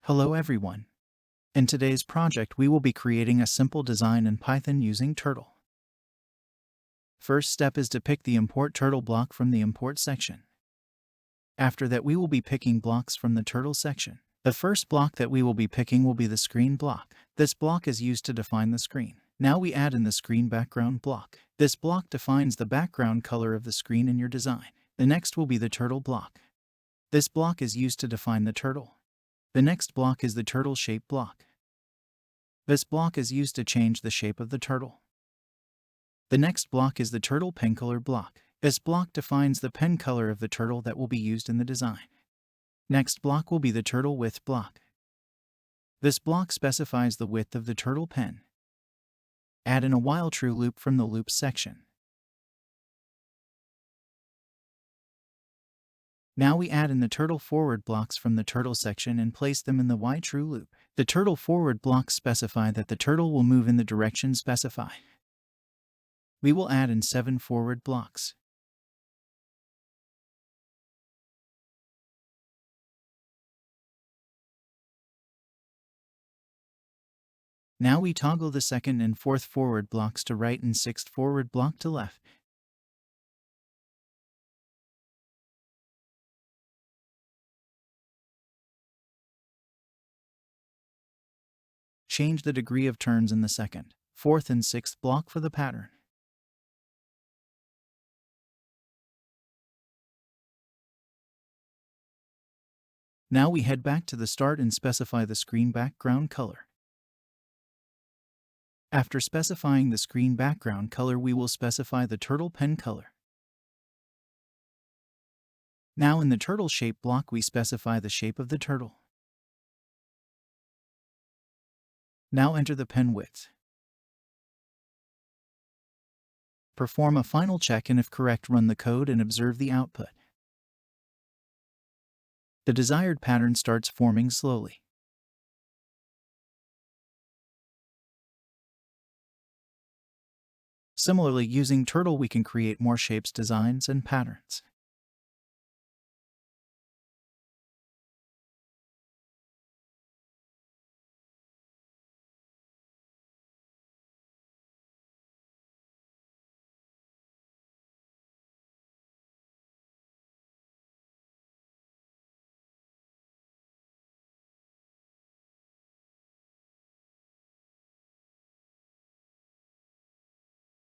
Hello everyone. In today's project we will be creating a simple design in Python using Turtle. First step is to pick the import turtle block from the import section. After that we will be picking blocks from the turtle section. The first block that we will be picking will be the screen block. This block is used to define the screen. Now we add in the screen background block. This block defines the background color of the screen in your design. The next will be the turtle block. This block is used to define the turtle. The next block is the turtle shape block. This block is used to change the shape of the turtle. The next block is the turtle pen color block. This block defines the pen color of the turtle that will be used in the design. Next block will be the turtle width block. This block specifies the width of the turtle pen. Add in a while true loop from the loops section. Now we add in the turtle forward blocks from the turtle section and place them in the while true loop. The turtle forward blocks specify that the turtle will move in the direction specified. We will add in 7 forward blocks. Now we toggle the second and fourth forward blocks to right and sixth forward block to left. Change the degree of turns in the second, fourth and sixth block for the pattern. Now we head back to the start and specify the screen background color. After specifying the screen background color, we will specify the turtle pen color. Now in the turtle shape block, we specify the shape of the turtle. Now enter the pen width. Perform a final check and if correct, run the code and observe the output. The desired pattern starts forming slowly. Similarly, using Turtle we can create more shapes, designs, and patterns.